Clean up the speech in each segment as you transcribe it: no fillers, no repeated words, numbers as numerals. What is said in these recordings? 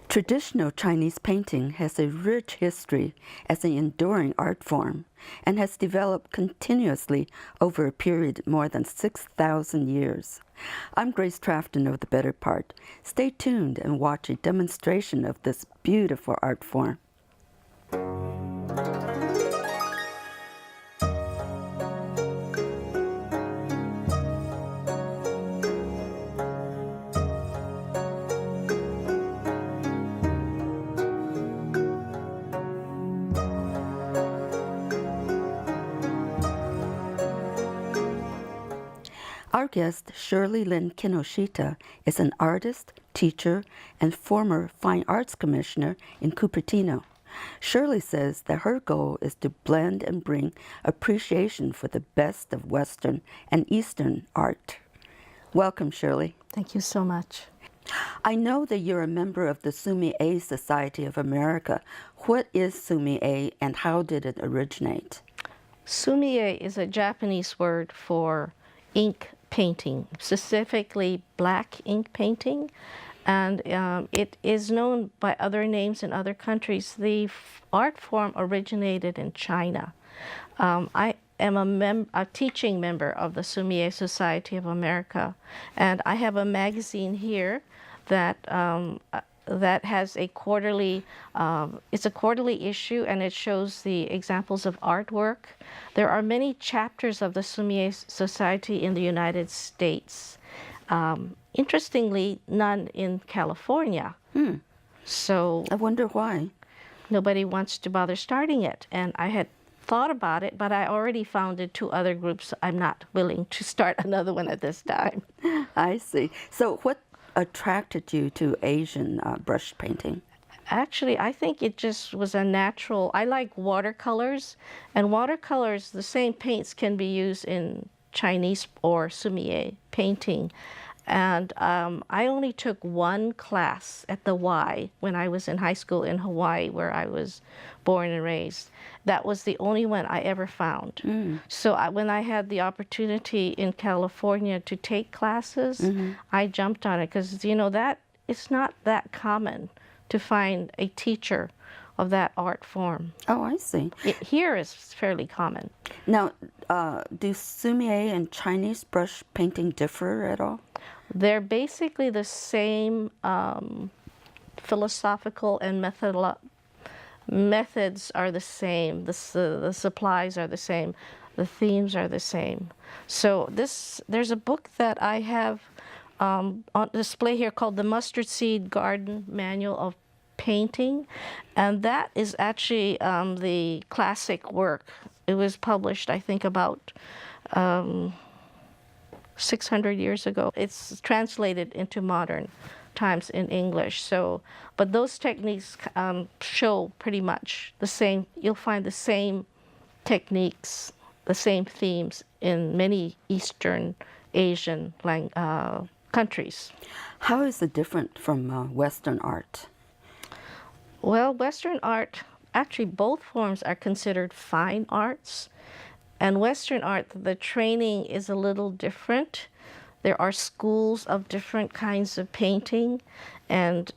Traditional Chinese painting has a rich history as an enduring art form and has developed continuously over a period more than 6,000 years. I'm Grace Trafton of The Better Part. Stay tuned and watch a demonstration of this beautiful art form. Our guest, Shirley Lynn Kinoshita, is an artist, teacher, and former Fine Arts Commissioner in Cupertino. Shirley says that her goal is to blend and bring appreciation for the best of Western and Eastern art. Welcome, Shirley. Thank you so much. I know that you're a member of the Sumi-e Society of America. What is Sumi-e and how did it originate? Sumi-e is a Japanese word for ink painting, specifically black ink painting, and it is known by other names in other countries. The art form originated in China. I am a teaching member of the Sumi-e Society of America, and I have a magazine here that that has a quarterly, it's a quarterly issue, and it shows the examples of artwork. There are many chapters of the Sumi-e Society in the United States. Interestingly, none in California. So I wonder why. Nobody wants to bother starting it. And I had thought about it, but I already founded 2 other groups. I'm not willing to start another one at this time. I see. So what attracted you to Asian brush painting? Actually, I think it just was a natural. I like watercolors, and watercolors, the same paints can be used in Chinese or Sumi-e painting. And I only took 1 class at the Y when I was in high school in Hawaii, where I was born and raised. That was the only one I ever found. So when I had the opportunity in California to take classes, I jumped on it because, you know, that it's not that common to find a teacher of that art form. Oh, I see. Here is fairly common. Now, do Sumi-e and Chinese brush painting differ at all? They're basically the same philosophical and methods are the same. The supplies are the same. The themes are the same. So there's a book that I have on display here called the Mustard Seed Garden Manual of Painting, and that is actually the classic work. It was published, I think, about 600 years ago. It's translated into modern times in English. So, but those techniques show pretty much the same. You'll find the same techniques, the same themes in many Eastern Asian countries. How is it different from Western art? Well, Western art, actually both forms are considered fine arts. And Western art, the training is a little different. There are schools of different kinds of painting, and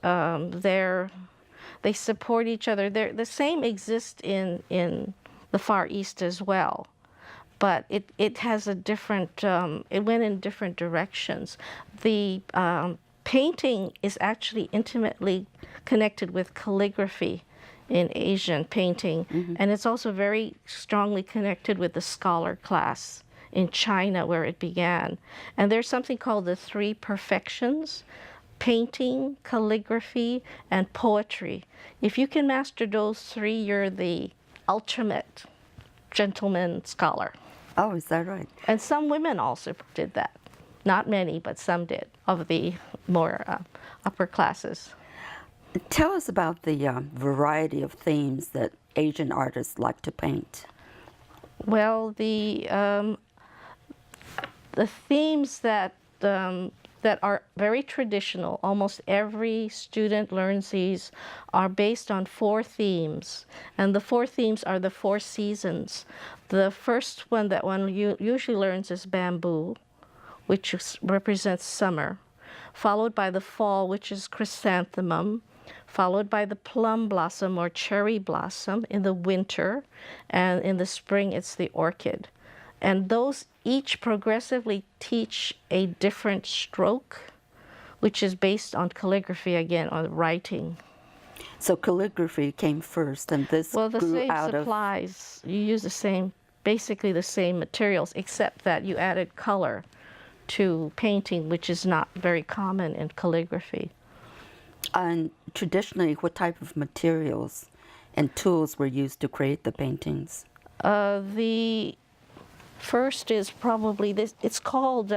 they support each other. The same exists in the Far East as well, but it has a different, it went in different directions. The painting is actually intimately connected with calligraphy in Asian painting, and it's also very strongly connected with the scholar class in China, where it began. And there's something called the 3 perfections: painting, calligraphy, and poetry. If you can master those 3, you're the ultimate gentleman scholar. Oh, is that right? And some women also did that. Not many, but some did, of the more upper classes. Tell us about the variety of themes that Asian artists like to paint. Well, the themes that are very traditional, almost every student learns these, are based on 4 themes. And the 4 themes are the 4 seasons. The first one that one usually learns is bamboo, which represents summer, followed by the fall, which is chrysanthemum, followed by the plum blossom or cherry blossom in the winter, and in the spring it's the orchid. And those each progressively teach a different stroke, which is based on calligraphy, again, on writing. So calligraphy came first, and this Well, the grew same out of... supplies. You use the same, basically the same materials, except that you added color to painting, which is not very common in calligraphy. And traditionally, what type of materials and tools were used to create the paintings? The first is probably this. It's called,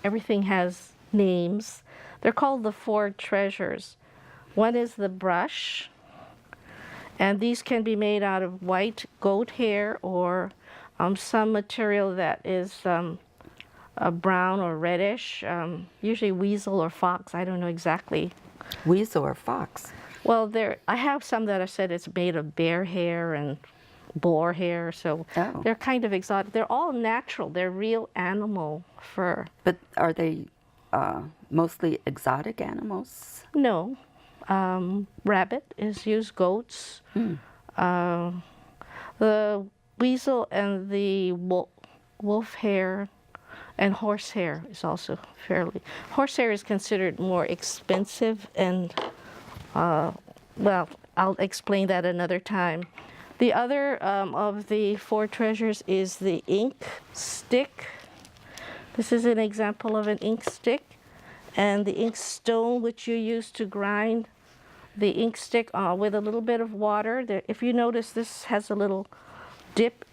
everything has names. They're called the four treasures. One is the brush, and these can be made out of white goat hair or some material that is brown or reddish, usually weasel or fox. I don't know exactly. Weasel or fox? Well, I have some that have said it's made of bear hair and boar hair, so they're kind of exotic. They're all natural. They're real animal fur. But are they mostly exotic animals? No. Rabbit is used, goats. The weasel and the wolf hair and horsehair is also fairly... Horsehair is considered more expensive and, well, I'll explain that another time. The other of the four treasures is the ink stick. This is an example of an ink stick. And the ink stone, which you use to grind the ink stick with a little bit of water. If you notice, this has a little dip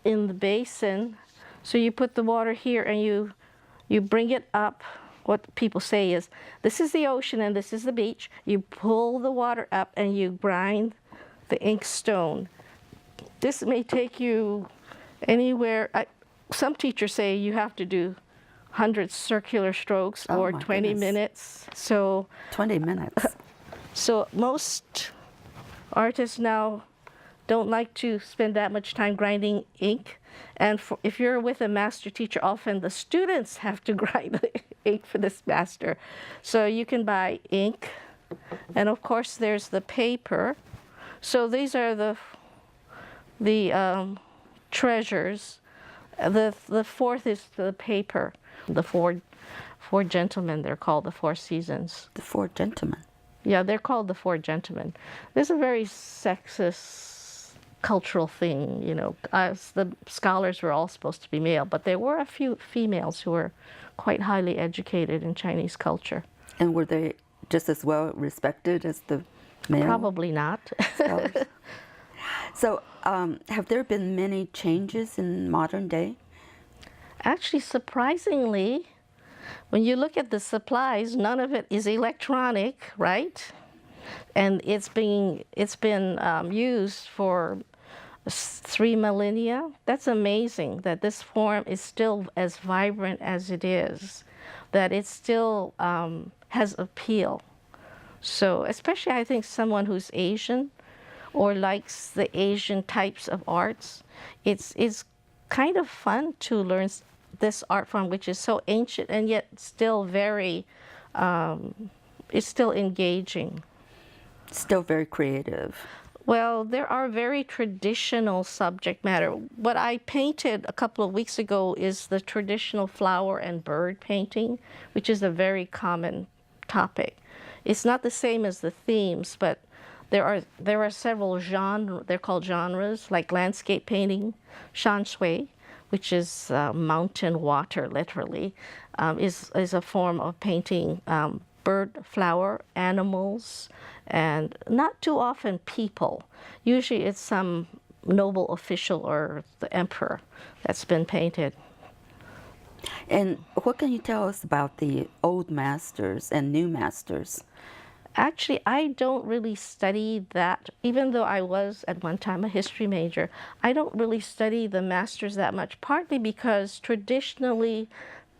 in the basin. So you put the water here and you bring it up. What people say is, this is the ocean and this is the beach. You pull the water up and you grind the ink stone. This may take you anywhere. Some teachers say you have to do 100 circular strokes or 20 minutes. So 20 minutes. So most artists now don't like to spend that much time grinding ink. And if you're with a master teacher, often the students have to grind the ink for this master. So you can buy ink. And of course, there's the paper. So these are the treasures. The fourth is the paper. The four gentlemen, they're called the Four Seasons. The Four Gentlemen. Yeah, they're called the Four Gentlemen. This is a very sexist cultural thing, you know. The scholars were all supposed to be male, but there were a few females who were quite highly educated in Chinese culture. And were they just as well respected as the male? Probably not. Scholars? So, have there been many changes in modern day? Actually, surprisingly, when you look at the supplies, none of it is electronic, right? And it's been used for 3 millennia. That's amazing that this form is still as vibrant as it is, that it still has appeal. So especially I think someone who's Asian or likes the Asian types of arts, it's kind of fun to learn this art form, which is so ancient and yet still very, it's still engaging. Still very creative. Well, there are very traditional subject matter. What I painted a couple of weeks ago is the traditional flower and bird painting, which is a very common topic. It's not the same as the themes, but there are several genres. They're called genres, like landscape painting, shan shui, which is mountain water, literally, is a form of painting bird, flower, animals, and not too often people. Usually it's some noble official or the emperor that's been painted. And what can you tell us about the old masters and new masters? Actually, I don't really study that. Even though I was at one time a history major, I don't really study the masters that much, partly because traditionally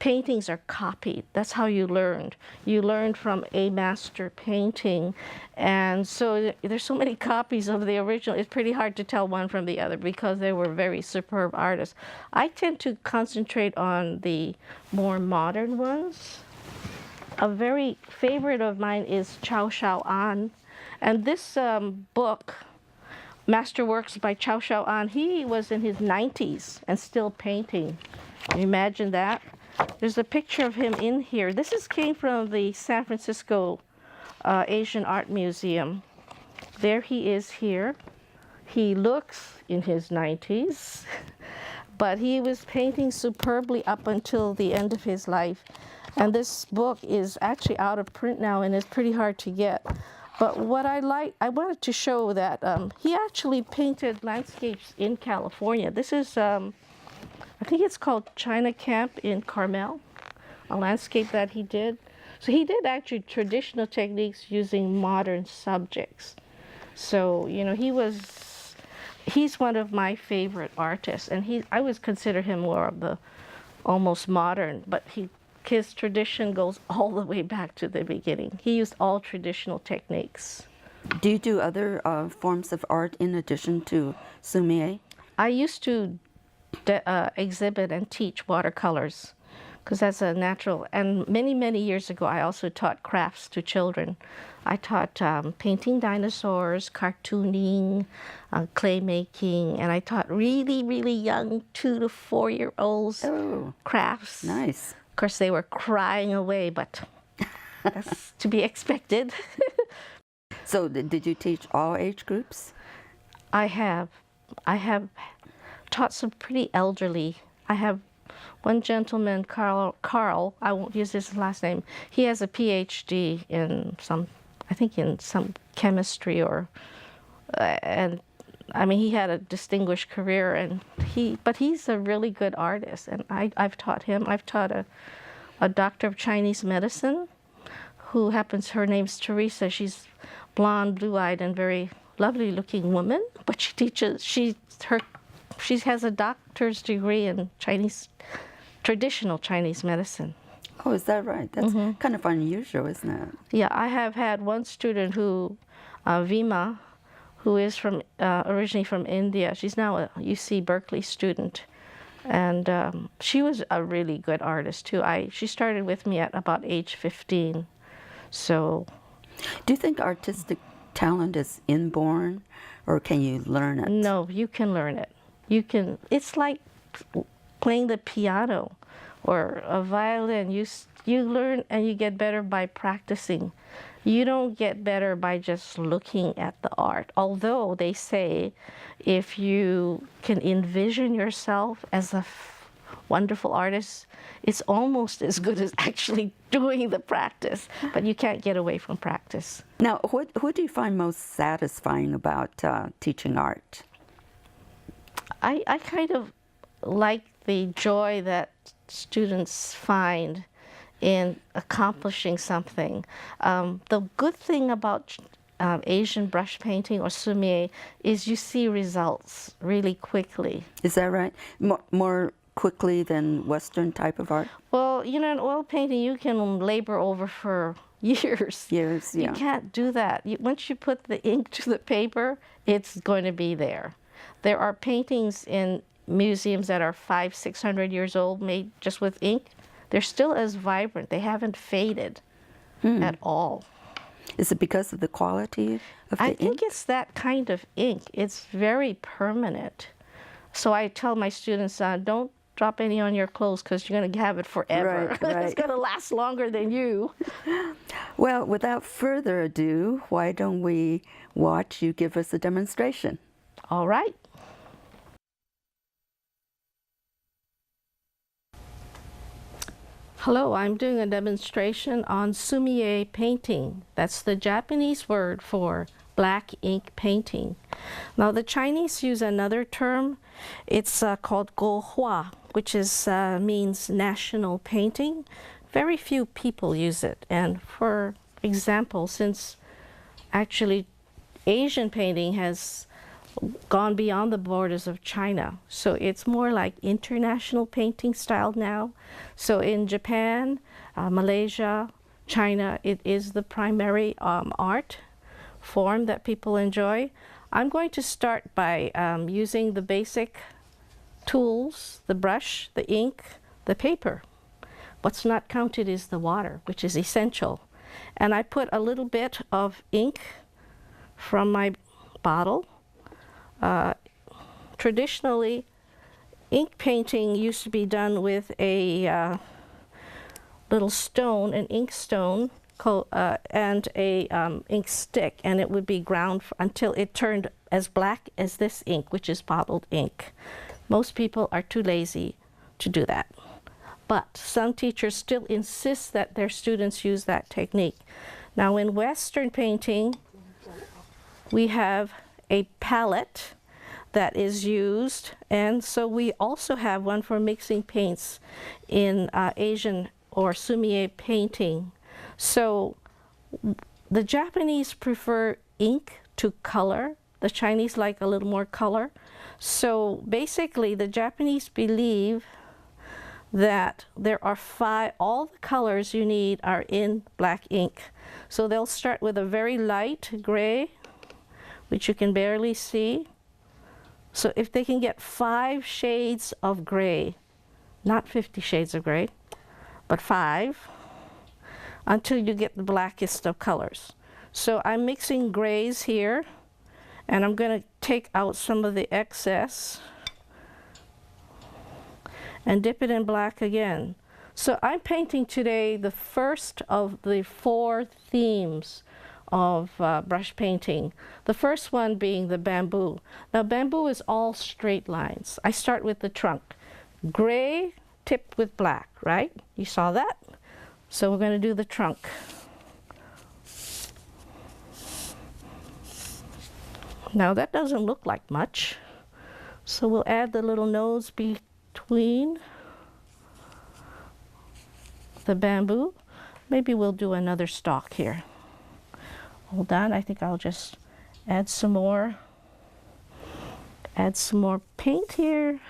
paintings are copied. That's how you learned. You learned from a master painting. And so there's so many copies of the original, it's pretty hard to tell one from the other because they were very superb artists. I tend to concentrate on the more modern ones. A very favorite of mine is Chow Shao An. And this book, Masterworks by Chow Shao An, he was in his 90s and still painting. Can you imagine that? There's a picture of him in here. Came from the San Francisco Asian Art Museum. There he is here. He looks in his 90s, but he was painting superbly up until the end of his life. And this book is actually out of print now and it's pretty hard to get. But what I wanted to show that he actually painted landscapes in California. This is, I think it's called China Camp in Carmel, a landscape that he did. So he did actually traditional techniques using modern subjects. So, you know, he's one of my favorite artists, and I would consider him more of the almost modern, but his tradition goes all the way back to the beginning. He used all traditional techniques. Do you do other forms of art in addition to sumi-e? I used to exhibit and teach watercolors because that's a natural. And many, many years ago, I also taught crafts to children. I taught painting dinosaurs, cartooning, clay making, and I taught really, really young 2 to 4 year olds crafts. Nice. Of course, they were crying away, but that's to be expected. So did you teach all age groups? I have taught some pretty elderly. I have one gentleman, Carl, I won't use his last name. He has a PhD in some chemistry and I mean, he had a distinguished career, but he's a really good artist, and I've taught him. I've taught a doctor of Chinese medicine, her name's Teresa. She's blonde, blue-eyed, and very lovely-looking woman, but she has a doctor's degree in traditional Chinese medicine. Oh, is that right? That's kind of unusual, isn't it? Yeah, I have had one student Vima, who is originally from India. She's now a UC Berkeley student. And she was a really good artist, too. She started with me at about age 15. So, do you think artistic talent is inborn, or can you learn it? No, you can learn it. It's like playing the piano or a violin. You learn and you get better by practicing. You don't get better by just looking at the art. Although they say if you can envision yourself as a wonderful artist, it's almost as good as actually doing the practice. But you can't get away from practice. Now, what do you find most satisfying about teaching art? I kind of like the joy that students find in accomplishing something. The good thing about Asian brush painting or sumi-e is you see results really quickly. Is that right? More quickly than Western type of art? Well, you know, in oil painting, you can labor over for years. Years, yeah. You can't do that. Once you put the ink to the paper, it's going to be there. There are paintings in museums that are 500-600 years old, made just with ink. They're still as vibrant. They haven't faded at all. Is it because of the quality of the ink? I think it's that kind of ink. It's very permanent. So I tell my students, don't drop any on your clothes because you're going to have it forever. Right. It's going to last longer than you. Well, without further ado, why don't we watch you give us a demonstration? All right. Hello, I'm doing a demonstration on sumi-e painting. That's the Japanese word for black ink painting. Now the Chinese use another term. It's called guohua, which means national painting. Very few people use it. And for example, since actually Asian painting has gone beyond the borders of China. So it's more like international painting style now. So in Japan, Malaysia, China, it is the primary art form that people enjoy. I'm going to start by using the basic tools, the brush, the ink, the paper. What's not counted is the water, which is essential. And I put a little bit of ink from my bottle. Traditionally, ink painting used to be done with a little stone, an ink stone, and a ink stick, and it would be ground until it turned as black as this ink, which is bottled ink. Most people are too lazy to do that. But some teachers still insist that their students use that technique. Now in Western painting, we have a palette that is used, and so we also have one for mixing paints in Asian or sumi painting. So the Japanese prefer ink to color. The Chinese like a little more color. So basically the Japanese believe that there are all the colors you need are in black ink. So they'll start with a very light gray, which you can barely see. So if they can get 5 shades of gray, not 50 shades of gray, but 5, until you get the blackest of colors. So I'm mixing grays here, and I'm going to take out some of the excess and dip it in black again. So I'm painting today the first of the 4 themes of brush painting. The first one being the bamboo. Now bamboo is all straight lines. I start with the trunk. Gray tipped with black, right? You saw that? So we're going to do the trunk. Now that doesn't look like much. So we'll add the little nose between the bamboo. Maybe we'll do another stalk here. Hold on, I think I'll just add some more paint here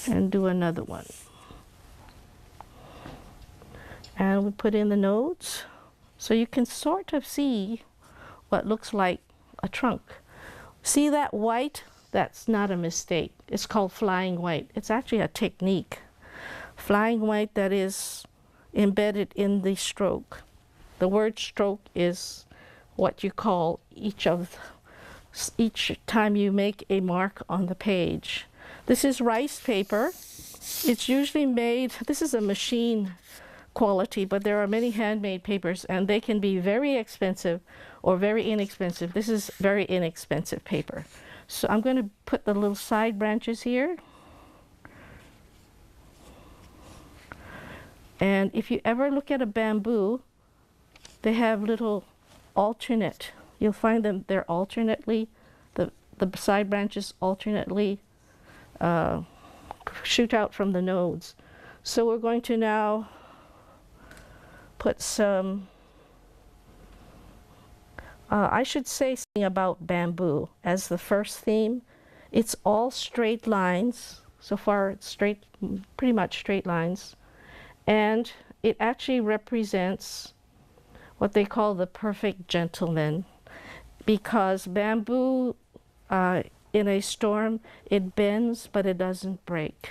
and do another one. And we put in the nodes so you can sort of see what looks like a trunk. See that white? That's not a mistake. It's called flying white. It's actually a technique. Flying white that is embedded in the stroke. The word stroke is what you call each time you make a mark on the page. This is rice paper. It's usually made, this is a machine quality, but there are many handmade papers and they can be very expensive or very inexpensive. This is very inexpensive paper. So I'm going to put the little side branches here. And if you ever look at a bamboo, they have little alternate. You'll find them, they're alternately, the side branches alternately shoot out from the nodes. So we're going to now put some, I should say something about bamboo as the first theme. It's all straight lines. So far it's straight, pretty much straight lines. And it actually represents what they call the perfect gentleman, because bamboo in a storm, it bends but it doesn't break,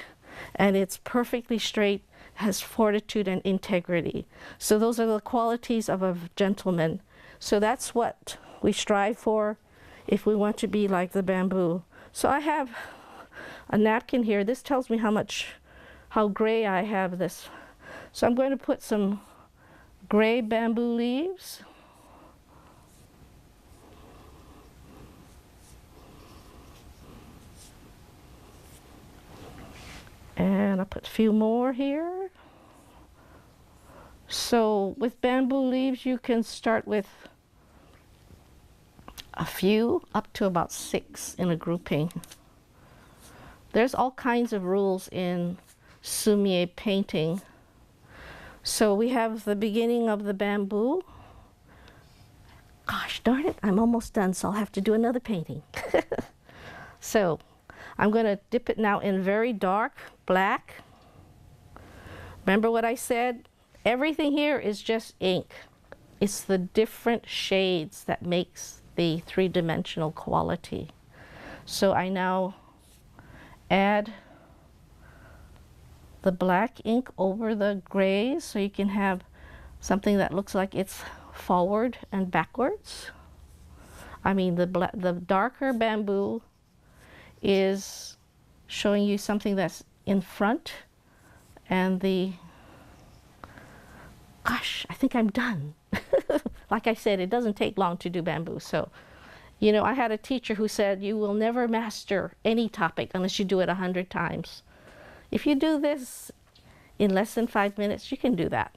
and it's perfectly straight, has fortitude and integrity. So those are the qualities of a gentleman. So that's what we strive for if we want to be like the bamboo. So I have a napkin here. This tells me how gray I have this. So I'm going to put some gray bamboo leaves. And I'll put a few more here. So with bamboo leaves, you can start with a few, up to about 6 in a grouping. There's all kinds of rules in sumi painting. So we have the beginning of the bamboo. Gosh darn it, I'm almost done, so I'll have to do another painting. So I'm going to dip it now in very dark black. Remember what I said? Everything here is just ink. It's the different shades that makes the three-dimensional quality. So I now add the black ink over the grays so you can have something that looks like it's forward and backwards. I mean, the darker bamboo is showing you something that's in front, and gosh, I think I'm done. Like I said, it doesn't take long to do bamboo. So, you know, I had a teacher who said, you will never master any topic unless you do it 100 times. If you do this in less than 5 minutes, you can do that.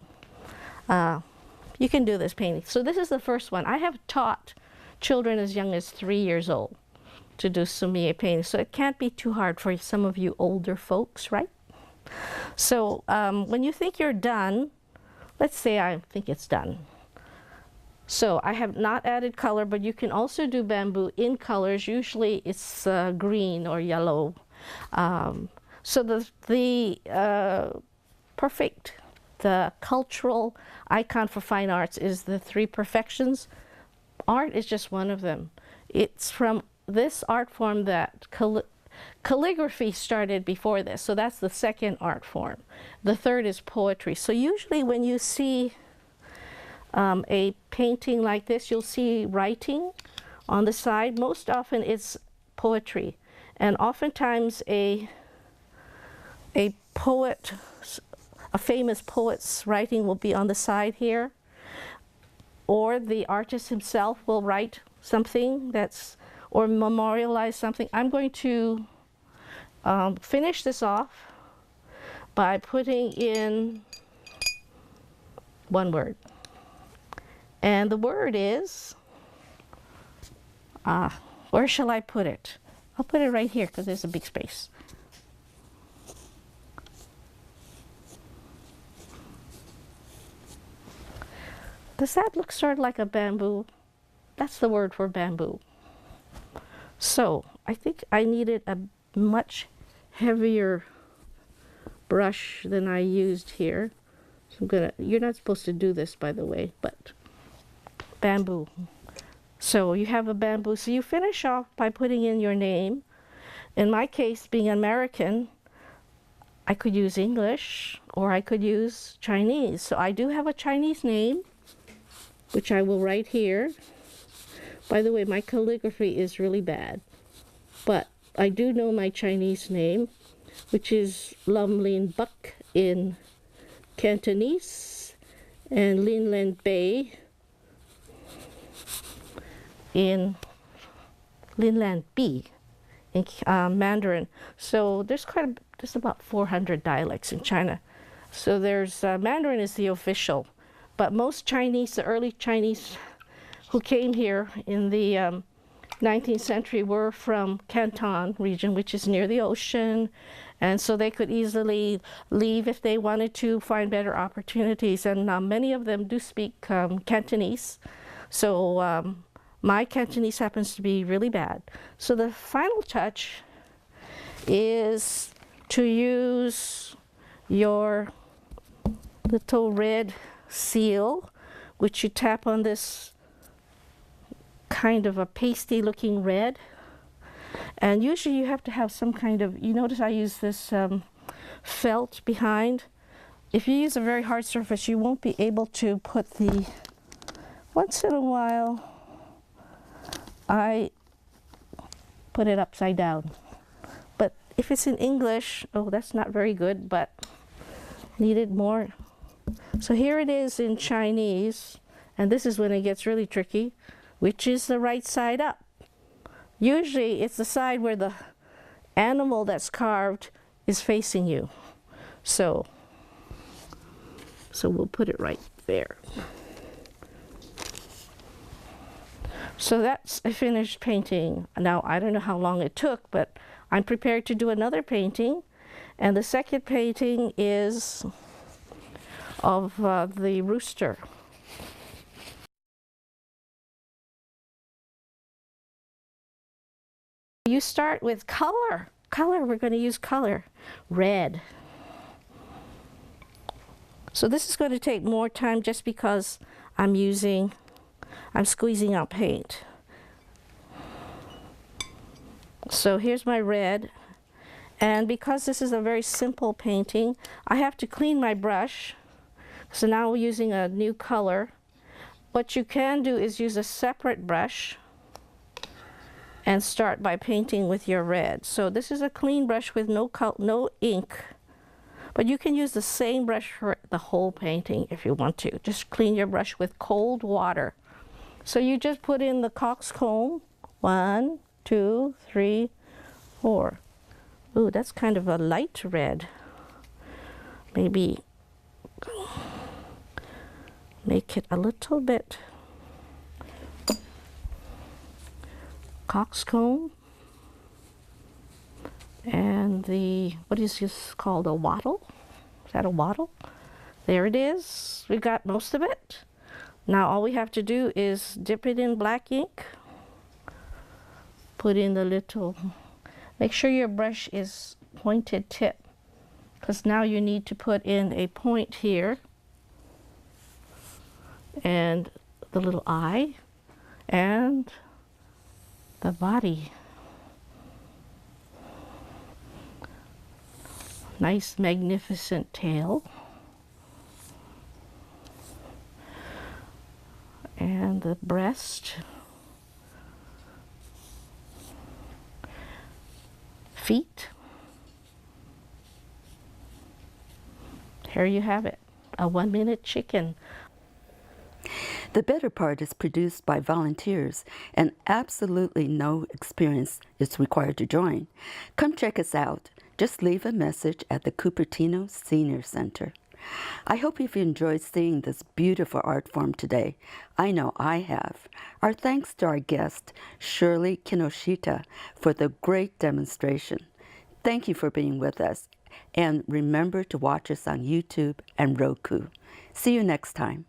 You can do this painting. So this is the first one. I have taught children as young as 3 years old to do sumi-e painting. So it can't be too hard for some of you older folks, right? So when you think you're done, let's say I think it's done. So I have not added color, but you can also do bamboo in colors. Usually it's green or yellow. So the cultural icon for fine arts is the three perfections. Art is just one of them. It's from this art form that calligraphy started before this. So that's the second art form. The third is poetry. So usually when you see a painting like this, you'll see writing on the side. Most often it's poetry. And oftentimes a poet, a famous poet's writing will be on the side here. Or the artist himself will write something or memorialize something. I'm going to finish this off by putting in one word. And the word is, where shall I put it? I'll put it right here because there's a big space. Does that look sort of like a bamboo? That's the word for bamboo. So I think I needed a much heavier brush than I used here. So you're not supposed to do this, by the way, but bamboo. So you have a bamboo. So you finish off by putting in your name. In my case, being American, I could use English or I could use Chinese. So I do have a Chinese name, which I will write here. By the way, my calligraphy is really bad, but I do know my Chinese name, which is Lam Lin Buk in Cantonese and Lin Len Bei in Lin Lan Bi in Mandarin. So there's about 400 dialects in China. So there's Mandarin is the official. But most Chinese, the early Chinese who came here in the 19th century were from Canton region, which is near the ocean. And so they could easily leave if they wanted to find better opportunities. And many of them do speak Cantonese. So my Cantonese happens to be really bad. So the final touch is to use your little red seal, which you tap on this kind of a pasty looking red. And usually you have to have some kind of, you notice I use this felt behind. If you use a very hard surface, you won't be able to put once in a while, I put it upside down. But if it's in English, oh, that's not very good, but needed more. So here it is in Chinese, and this is when it gets really tricky, which is the right side up. Usually it's the side where the animal that's carved is facing you. So we'll put it right there. So that's a finished painting. Now, I don't know how long it took, but I'm prepared to do another painting. And the second painting is of the rooster. You start with color. Color, we're going to use color. Red. So this is going to take more time just because I'm squeezing out paint. So here's my red. And because this is a very simple painting, I have to clean my brush. So now we're using a new color. What you can do is use a separate brush and start by painting with your red. So this is a clean brush with no ink, but you can use the same brush for the whole painting if you want to. Just clean your brush with cold water. So you just put in the coxcomb, 1, 2, 3, 4. Ooh, that's kind of a light red. Maybe make it a little bit coxcomb, and the, what is this called, a wattle? Is that a wattle? There it is. We got most of it. Now all we have to do is dip it in black ink, put in the little, make sure your brush is pointed tip, because now you need to put in a point here and the little eye and the body. Nice magnificent tail. And the breast. Feet. Here you have it, a 1-minute chicken. The better part is produced by volunteers, and absolutely no experience is required to join. Come check us out. Just leave a message at the Cupertino Senior Center. I hope you've enjoyed seeing this beautiful art form today. I know I have. Our thanks to our guest, Shirley Kinoshita, for the great demonstration. Thank you for being with us, and remember to watch us on YouTube and Roku. See you next time.